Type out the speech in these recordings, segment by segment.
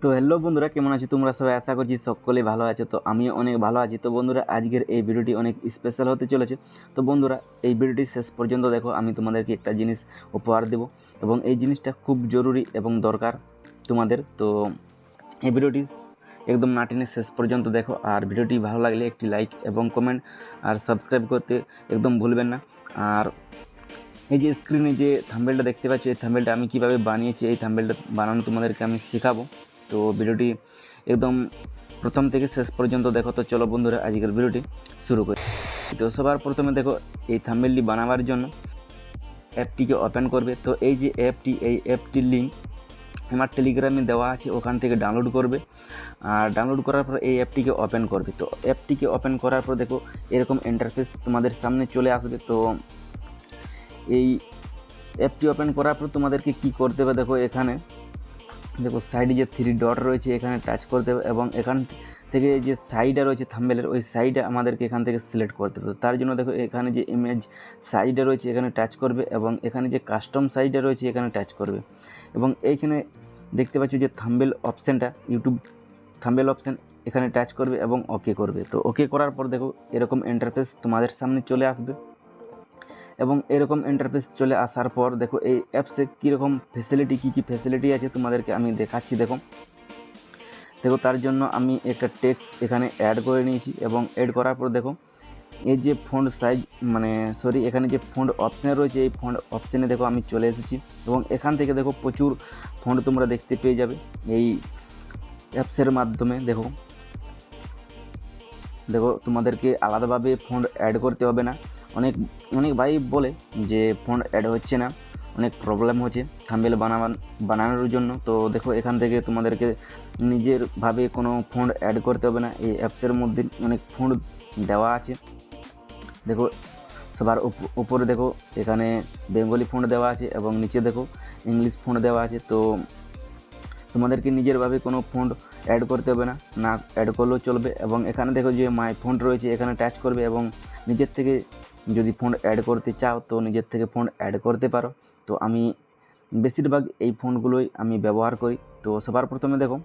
তো হ্যালো বন্ধুরা, কেমন আছো তোমরা সবাই? আশা করছি সকলেই ভালো আছে। তো আমিও অনেক ভালো আছি। তো বন্ধুরা, আজকের এই ভিডিওটি অনেক স্পেশাল হতে চলেছে। তো বন্ধুরা, এই ভিডিওটি শেষ পর্যন্ত দেখো। আমি তোমাদেরকে একটা জিনিস উপহার দেব এবং এই জিনিসটা খুব জরুরি এবং দরকার তোমাদের। তো এই ভিডিওটি একদম না টেনে শেষ পর্যন্ত দেখো। আর ভিডিওটি ভালো লাগলে একটি লাইক এবং কমেন্ট আর সাবস্ক্রাইব করতে একদম ভুলবেন না। আর এই যে স্ক্রিনে যে থাম্বনেলটা দেখতে পাচ্ছ, এই থাম্বনেলটা আমি কীভাবে বানিয়েছি, এই থাম্বনেলটা বানানো তোমাদেরকে আমি শেখাবো। তো ভিডিওটি একদম প্রথম থেকে শেষ পর্যন্ত দেখো। তো চলো বন্ধুরা, আজকের ভিডিওটি শুরু করি। তো সবার প্রথমে দেখো, এই থাম্বনেলটি বানাবার জন্য অ্যাপটিকে ওপেন করবে। তো এই যে অ্যাপটি, এই অ্যাপটির লিঙ্ক আমার টেলিগ্রামে দেওয়া আছে, ওখান থেকে ডাউনলোড করবে। আর ডাউনলোড করার পর এই অ্যাপটিকে ওপেন করবে। তো অ্যাপটিকে ওপেন করার পর দেখো এরকম ইন্টারফেস তোমাদের সামনে চলে আসবে। তো এই অ্যাপটি ওপেন করার পর তোমাদেরকে কী করতে হবে, দেখো এখানে দেখো সাইডে যে 3 ডট রয়েছে, এখানে টাচ করতে হবে এবং এখান থেকে যে সাইডে রয়েছে থাম্বনেলের, ওই সাইডে আমাদেরকে এখান থেকে সিলেক্ট করতে হবে। তার জন্য দেখো এখানে যে ইমেজ সাইডে রয়েছে, এখানে টাচ করবে এবং এখানে যে কাস্টম সাইডে রয়েছে, এখানে টাচ করবে এবং এইখানে দেখতে পাচ্ছ যে থাম্বনেল অপশানটা, ইউটিউব থাম্বনেল অপশান, এখানে টাচ করবে এবং ওকে করবে। তো ওকে করার পর দেখো এরকম ইন্টারফেস তোমাদের সামনে চলে আসবে এবং এরকম ইন্টারফেস চলে আসার পর দেখো এই অ্যাপসে কীরকম ফেসিলিটি, কী ফেসিলিটি আছে তোমাদেরকে আমি দেখাচ্ছি। দেখো তার জন্য আমি একটা টেক্সট এখানে অ্যাড করে নিয়েছি এবং অ্যাড করার পর দেখো এই যে ফন্ট সাইজ এখানে যে ফন্ট অপশানে রয়েছে, এই ফন্ট অপশানে দেখো আমি চলে এসেছি এবং এখান থেকে দেখো প্রচুর ফন্ট তোমরা দেখতে পেয়ে যাবে এই অ্যাপসের মাধ্যমে। দেখো তোমাদেরকে আলাদাভাবে ফন্ট অ্যাড করতে হবে না। অনেক ভাই বলে যে ফন্ট অ্যাড হচ্ছে না, অনেক প্রবলেম হচ্ছে থাম্বনেল বানানোর জন্য। তো দেখো এখান থেকে তোমাদেরকে নিজেরভাবে কোনো ফন্ট অ্যাড করতে হবে না। এই অ্যাপসের মধ্যে অনেক ফন্ট দেওয়া আছে। দেখো সবার উপরে দেখো এখানে বেঙ্গলি ফন্ট দেওয়া আছে এবং নিচে দেখো ইংলিশ ফন্ট দেওয়া আছে। তো তোমাদেরকে নিজেরভাবে কোনো ফন্ট অ্যাড করতে হবে না, অ্যাড করলেও চলবে। এবং এখানে দেখো যে মাই ফন্ট রয়েছে, এখানে টাচ করবে এবং নিজের থেকে যদি ফন্ট অ্যাড করতে চাও তো নিজের থেকে ফন্ট অ্যাড করতে পারো। তো আমি বেশিরভাগ এই ফন্টগুলোই আমি ব্যবহার করি। তো সবার প্রথমে দেখো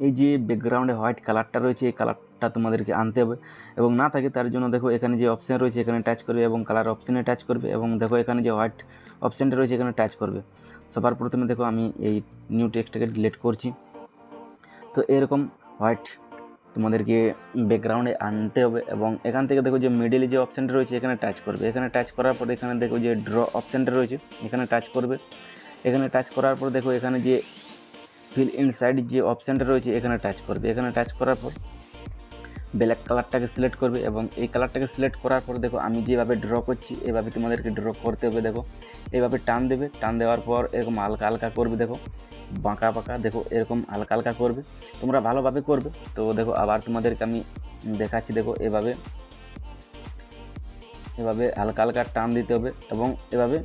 এই যে ব্যাকগ্রাউন্ডে হোয়াইট কালারটা রয়েছে, এই কালারটা তোমাদেরকে আনতে হবে এবং না থাকে তার জন্য দেখো এখানে যে অপশান রয়েছে, এখানে টাচ করবে এবং কালার অপশানে টাচ করবে এবং দেখো এখানে যে হোয়াইট অপশানটা রয়েছে, এখানে টাচ করবে। সবার প্রথমে দেখো আমি এই নিউ টেক্সটটাকে ডিলিট করছি। তো এরকম হোয়াইট তোমাদেরকে ব্যাকগ্রাউন্ডে আনতে হবে এবং এখান থেকে দেখো যে মিডিলে যে অপশানটা রয়েছে, এখানে টাচ করবে। এখানে টাচ করার পর এখানে দেখো যে ড্র অপশানটা রয়েছে, এখানে টাচ করবে। এখানে টাচ করার পর দেখো এখানে যে ফিল ইনসাইড যে অপশানটা রয়েছে, এখানে টাচ করবে। এখানে টাচ করার পর ব্ল্যাক কালারটাকে সিলেক্ট করবে এবং এই কালারটাকে সিলেক্ট করার পর দেখো আমি যেভাবে ড্র করছি এভাবে তোমাদেরকে ড্র করতে হবে। দেখো এইভাবে টান দেবে, টান দেওয়ার পর এরকম হালকা হালকা করবে। দেখো বাঁকা বাঁকা, দেখো এরকম হালকা হালকা করবে, তোমরা ভালোভাবে করবে। তো দেখো আবার তোমাদেরকে আমি দেখাচ্ছি। দেখো এভাবে হালকা হালকা টান দিতে হবে এবং এভাবে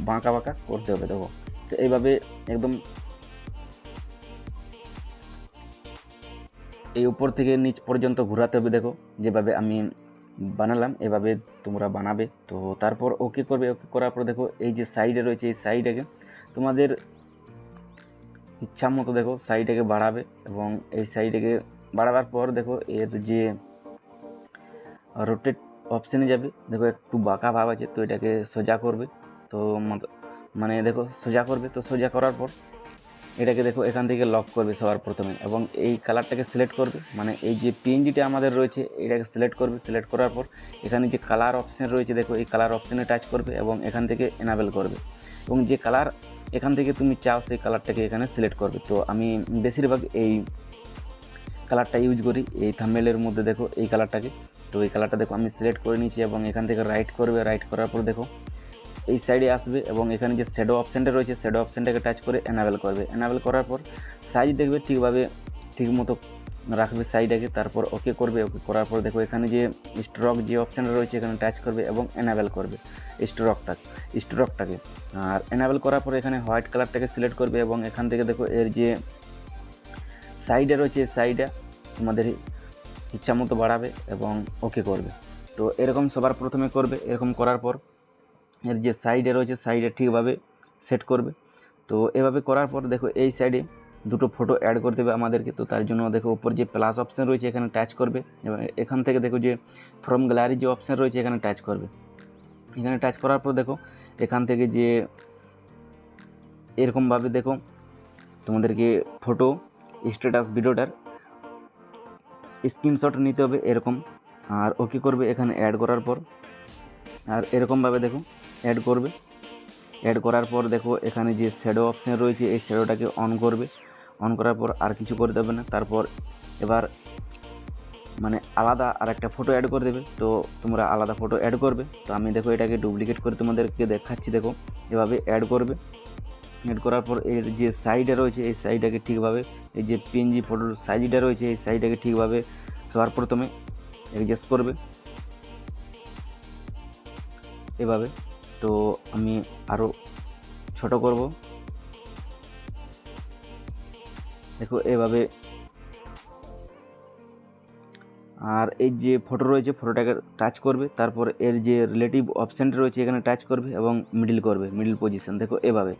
বাঁকা বাঁকা করতে হবে। দেখো তো এইভাবে একদম এই উপর থেকে নিচ পর্যন্ত ঘোরাতে হবে। দেখো যেভাবে আমি বানালাম এভাবে তোমরা বানাবে। তো তারপর ওকে করবে। ওকে করার পর দেখো এই যে সাইডে রয়েছে, এই সাইডটাকে তোমাদের ইচ্ছা মতো দেখো সাইডটাকে বাড়াবে এবং এই সাইডটাকে বাড়াবার পর দেখো এর যে রোটেট অপশানে যাবে। দেখো একটু বাঁকা ভাব আছে, তো এটাকে সোজা করবে। তো দেখো সোজা করবে। তো সোজা করার পর এটাকে দেখো এখান থেকে লক করবে সবার প্রথমে এবং এই কালারটাকে সিলেক্ট করবে, মানে এই যে পিএনজিটা আমাদের রয়েছে এটাকে সিলেক্ট করবে। সিলেক্ট করার পর এখানে যে কালার অপশান রয়েছে, দেখো এই কালার অপশানে টাচ করবে এবং এখান থেকে এনাবেল করবে এবং যে কালার এখান থেকে তুমি চাও সেই কালারটাকে এখানে সিলেক্ট করবে। তো আমি বেশিরভাগ এই কালারটা ইউজ করি এই থাম্বনেলের মধ্যে। দেখো এই কালারটাকে, তো এই কালারটা দেখো আমি সিলেক্ট করে নিয়েছি এবং এখান থেকে রাইট করবে। রাইট করার পর দেখো এই সাইডে আসবে এবং এখানে যে শ্যাডো অপশানটা রয়েছে, শ্যাডো অপশানটাকে টাচ করে এনাবেল করবে। এনাবেল করার পর সাইজ দেখবে ঠিক মতো রাখবে সাইডটাকে, তারপর ওকে করবে। ওকে করার পর দেখো এখানে যে স্ট্রক যে অপশানটা রয়েছে, এখানে টাচ করবে এবং এনাবেল করবে স্ট্রকটাকে। আর এনাবেল করার পর এখানে হোয়াইট কালারটাকে সিলেক্ট করবে এবং এখান থেকে দেখো এর যে সাইডে রয়েছে, সাইডে তোমাদের ইচ্ছা মতো বাড়াবে এবং ওকে করবে। তো এরকম সবার প্রথমে করবে। এরকম করার পর এর যে সাইডে রয়েছে, সাইডে ঠিকভাবে সেট করবে। তো এভাবে করার পর দেখো এই সাইডে দুটো ফটো অ্যাড করতে হবে আমাদেরকে। তো তার জন্য দেখো উপর যে প্লাস অপশান রয়েছে এখানে টাচ করবে এবং এখান থেকে দেখো যে ফ্রম গ্যালারি যে অপশান রয়েছে এখানে টাচ করবে। এখানে টাচ করার পর দেখো এখান থেকে যে এরকমভাবে দেখো তোমাদেরকে ফটো স্ট্যাটাস ভিডিওটার স্ক্রিনশট নিতে হবে এরকম, আর ওকে করবে এখানে অ্যাড করার পর। আর এরকমভাবে দেখো অ্যাড করবে। অ্যাড করার পর দেখো এখানে যে শ্যাডো অপশান রয়েছে এই শ্যাডোটাকে অন করবে। অন করার পর আর কিছু করে দেবে না। তারপর এবার মানে আলাদা আর একটা ফটো অ্যাড করে দেবে। তো তোমরা আলাদা ফটো অ্যাড করবে। তো আমি দেখো এটাকে ডুপ্লিকেট করে তোমাদেরকে দেখাচ্ছি। দেখো এভাবে অ্যাড করবে। অ্যাড করার পর এর যে সাইডে রয়েছে এই সাইডটাকে ঠিকভাবে, এই যে পিএনজি ফটোর সাইজটা রয়েছে এই সাইডটাকে ঠিকভাবে সবার প্রথমে অ্যাডজাস্ট করবে এভাবে। তো আমি আরও ছোট করব, দেখো এভাবে। আর এই যে ফটো রয়েছে ফটোটাকে টাচ করবে, তারপর এর যে রিলেটিভ অপশানটা রয়েছে এখানে টাচ করবে এবং মিডল করবে, মিডল পজিশন। দেখো এভাবে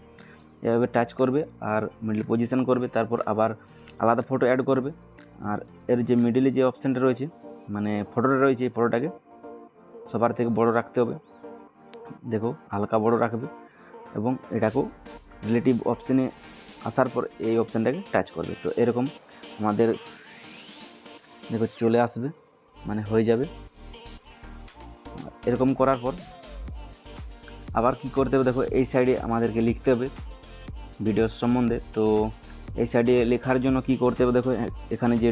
টাচ করবে আর মিডল পজিশন করবে। তারপর আবার আলাদা ফটো অ্যাড করবে। আর এর যে মিডলে যে অপশানটা রয়েছে মানে ফটোটা রয়েছে এই ফটোটাকে সবার থেকে বড় রাখতে হবে। দেখো হালকা বড় রাখবে এবং এটাকেও রিলেটিভ অপশানে আসার পর এই অপশানটাকে টাচ করবে। তো এরকম আমাদের দেখো চলে আসবে, মানে হয়ে যাবে। এরকম করার পর আবার কি করতে হবে, দেখো এই সাইডে আমাদেরকে লিখতে হবে ভিডিওর সম্বন্ধে। তো এই সাইডে লেখার জন্য কি করতে হবে, দেখো এখানে যে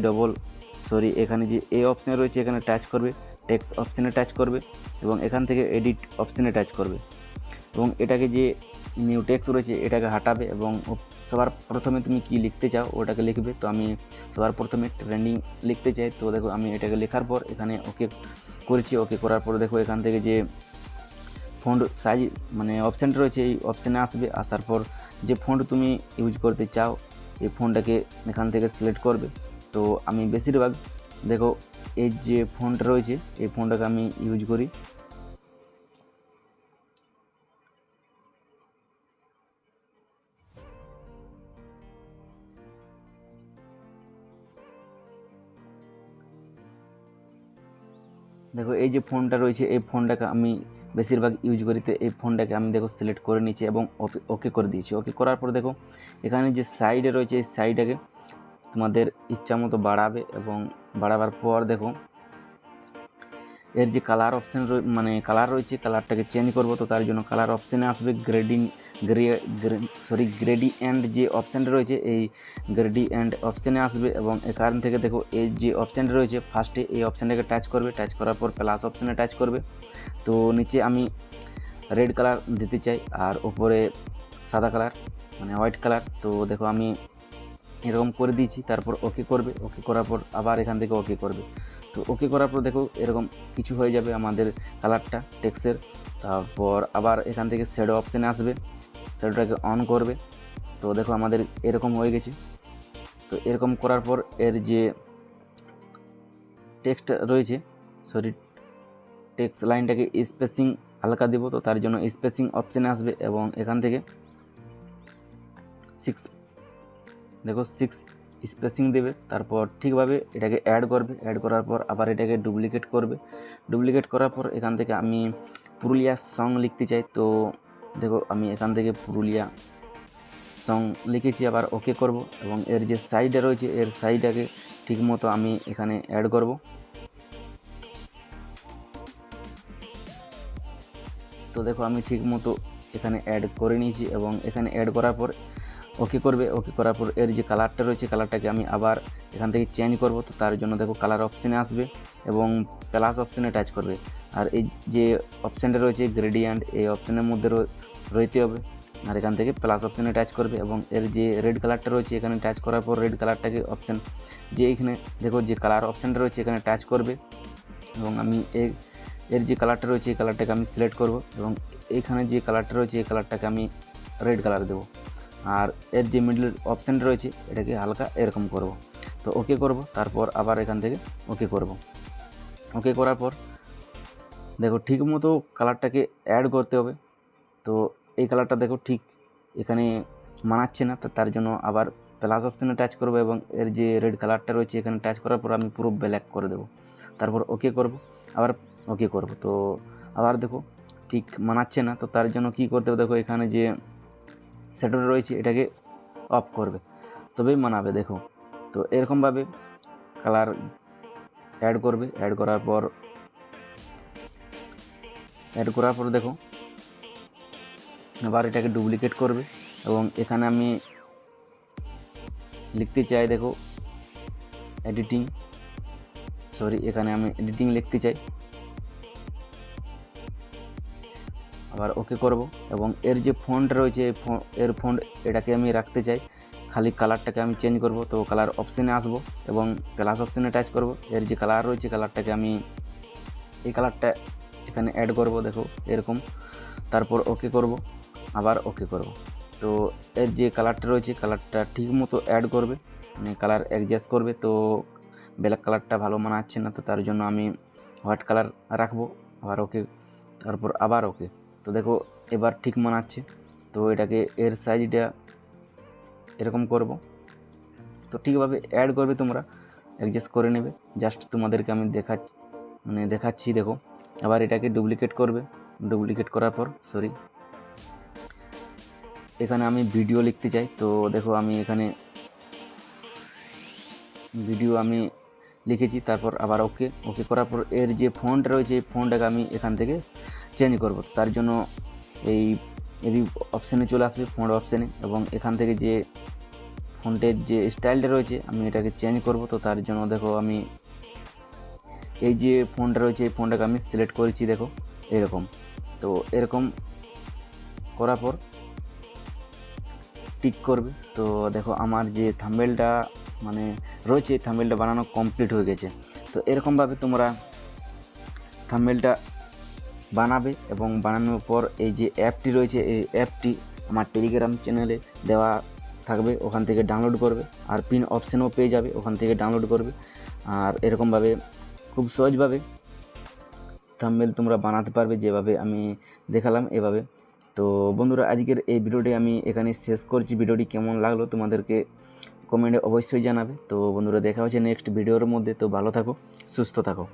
এখানে যে এই অপশানে রয়েছে এখানে টাচ করবে, টেক্সট অপশানে টাচ করবে এবং এখান থেকে এডিট অপশানে টাচ করবে এবং এটাকে যে নিউ টেক্সট রয়েছে এটাকে হাঁটাবে এবং সবার প্রথমে তুমি কি লিখতে চাও ওটাকে লিখবে। তো আমি সবার প্রথমে ট্রেন্ডিং লিখতে চাই। তো দেখো আমি এটাকে লেখার পর এখানে ওকে করেছি। ওকে করার পর দেখো এখান থেকে যে ফন্ট সাইজ মানে অপশানটা রয়েছে এই অপশানে আসবে। আসার পর যে ফন্ট তুমি ইউজ করতে চাও এই ফন্টটাকে এখান থেকে সিলেক্ট করবে। তো আমি বেশিরভাগ দেখো এই যে ফন্ট রয়েছে এই ফন্টটাকে আমি ইউজ করি। দেখো এই যে ফোনটা রয়েছে এই ফোনটাকে আমি বেশিরভাগ ইউজ করি। তো এই ফোনটাকে আমি দেখো সিলেক্ট করে নিচ্ছি এবং ওকে করে দিয়েছি। ওকে করার পর দেখো এখানে যে সাইডে রয়েছে এই সাইডটাকে তোমাদের ইচ্ছা মতো বাড়াবে এবং বাড়াবার পর দেখো এর যে কালার অপশান মানে কালার রয়েছে কালারটাকে চেঞ্জ করব। তো তার জন্য কালার অপশানে আসবে গ্রেডিয়েন্ট যে অপশানটা রয়েছে এই গ্রেডিয়েন্ট অপশানে আসবে এবং এখান থেকে দেখো এই যে অপশানটা রয়েছে ফার্স্টে এই অপশানটাকে টাচ করবে। টাচ করার পর প্লাস অপশানে টাচ করবে। তো নিচে আমি রেড কালার দিতে চাই আর উপরে সাদা কালার মানে হোয়াইট কালার। তো দেখো আমি এরকম করে দিয়েছি। তারপর ওকে করবে। ওকে করার পর আবার এখান থেকে ওকে করবে। তো ওকে করার পর দেখো এরকম কিছু হয়ে যাবে আমাদের কালারটা টেক্সের। তারপর আবার এখান থেকে শ্যাডো অপশানে আসবে, শ্যাডোটাকে অন করবে। তো দেখো আমাদের এরকম হয়ে গেছে। তো এরকম করার পর এর যে টেক্সট রয়েছে টেক্সট লাইনটাকে স্পেসিং হালকা দেবো। তো তার জন্য স্পেসিং অপশানে আসবে এবং এখান থেকে 6 স্পেসিং দেবে। তারপর ঠিকভাবে এটাকে অ্যাড করবে। অ্যাড করার পর আবার এটাকে ডুপ্লিকেট করবে। ডুপ্লিকেট করার পর এখান থেকে আমি পুরুলিয়া সং লিখতে চাই। তো দেখো আমি এখান থেকে পুরুলিয়া সং লিখেছি। আবার ওকে করব এবং এর যে সাইডে রয়েছে এর সাইডটাকে ঠিকমতো আমি এখানে অ্যাড করব। তো দেখো আমি ঠিকমতো এখানে অ্যাড করে নিয়েছি এবং এখানে অ্যাড করার পর ওকে করবে। ওকে করার পর এর যে কালারটা রয়েছে কালারটাকে আমি আবার এখান থেকে চেঞ্জ করব। তো তার জন্য দেখো কালার অপশানে আসবে এবং প্লাস অপশানে টাচ করবে। আর এই যে অপশানটা রয়েছে গ্রেডিয়েন্ট এই অপশানের মধ্যে রইতে হবে। আর এখান থেকে প্লাস অপশানে টাচ করবে এবং এর যে রেড কালারটা রয়েছে এখানে টাচ করার পর রেড কালারটাকে অপশান যে এখানে দেখো যে কালার অপশানটা রয়েছে এখানে টাচ করবে এবং আমি এর যে কালারটা রয়েছে এই কালারটাকে আমি সিলেক্ট করব এবং এইখানে যে কালারটা রয়েছে এই কালারটাকে আমি রেড কালার দেবো। আর এর যে মিডল অপশানটা রয়েছে এটাকে হালকা এরকম করব। তো ওকে করব। তারপর আবার এখান থেকে ওকে করব। ওকে করার পর দেখো ঠিক মতো কালারটাকে অ্যাড করতে হবে। তো এই কালারটা দেখো ঠিক এখানে মানাচ্ছে না। তো তার জন্য আবার প্লাস অপশানে টাচ করব এবং এর যে রেড কালারটা রয়েছে এখানে টাচ করার পর আমি পুরো ব্ল্যাক করে দেবো। তারপর ওকে করব, আবার ওকে করব। তো আবার দেখো ঠিক মানাচ্ছে না, তো তার জন্য কি করতে হবে, দেখো এখানে যে শ্যাডো রয়েছে এটাকে অফ করবে, তবেই মানাবে। দেখো তো এরকমভাবে কালার অ্যাড করবে। অ্যাড করার পর দেখো আবার এটাকে ডুপ্লিকেট করবে এবং এখানে আমি লিখতে চাই, দেখো এখানে আমি এডিটিং লিখতে চাই, আবার ওকে করব এবং এর যে ফন্ট রয়েছে এর ফন্ট এটাকে আমি রাখতে চাই, খালি কালারটাকে আমি চেঞ্জ করব। তো কালার অপশানে আসবো এবং প্লাস অপশানে টাচ করব। এর যে কালার রয়েছে কালারটাকে আমি এই কালারটা এখানে অ্যাড করব, দেখো এরকম। তারপর ওকে করব, আবার ওকে করব। তো এর যে কালারটা রয়েছে কালারটা ঠিক মতো অ্যাড করবে, মানে কালার অ্যাডজাস্ট করবে। তো ব্ল্যাক কালারটা ভালো মানাচ্ছে না, তো তার জন্য আমি হোয়াইট কালার রাখবো, আবার ওকে, তারপর আবার ওকে। তো দেখো এবার ঠিক মানাচ্ছে। তো এটাকে এর সাইজটা এরকম করব। তো ঠিকভাবে অ্যাড করবে, তোমরা অ্যাডজাস্ট করে নেবে। জাস্ট তোমাদেরকে আমি দেখাচ্ছি। দেখো আবার এটাকে ডুপ্লিকেট করবে। ডুপ্লিকেট করার পর এখানে আমি ভিডিও লিখতে চাই। তো দেখো আমি এখানে ভিডিও আমি লিখেছি, তারপর আবার ওকে করার পর এর যে ফন্ট রয়েছে এই ফন্টটাকে আমি এখান থেকে চেঞ্জ করব। তার জন্য এই অপশানে চলে আসবে, ফন্ট অপশানে, এবং এখান থেকে যে ফন্টের যে স্টাইলটা রয়েছে আমি এটাকে চেঞ্জ করব। তো তার জন্য দেখো আমি এই যে ফন্টটা রয়েছে এই ফন্টটাকে আমি সিলেক্ট করেছি, দেখো এরকম। তো এরকম করার পর টিক করবে। তো দেখো আমার যে থাম্বনেলটা মানে রয়েছে থাম্বনেলটা বানানো কমপ্লিট হয়ে গেছে। তো এরকমভাবে তোমরা থাম্বনেলটা বানাবে এবং বানানোর পর এই যে অ্যাপটি রয়েছে এই অ্যাপটি আমার টেলিগ্রাম চ্যানেলে দেওয়া থাকবে, ওখান থেকে ডাউনলোড করবে। আর পিন অপশানও পেয়ে যাবে, ওখান থেকে ডাউনলোড করবে। আর এরকমভাবে খুব সহজভাবে থাম্বনেল তোমরা বানাতে পারবে, যেভাবে আমি দেখালাম এভাবে। তো বন্ধুরা আজকের এই ভিডিওটি আমি এখানে শেষ করছি। ভিডিওটি কেমন লাগলো তোমাদেরকে কমেন্টে অবশ্যই জানাবে। তো বন্ধুরা দেখা হচ্ছে নেক্সট ভিডিওর মধ্যে। তো ভালো থাকো, সুস্থ থাকো।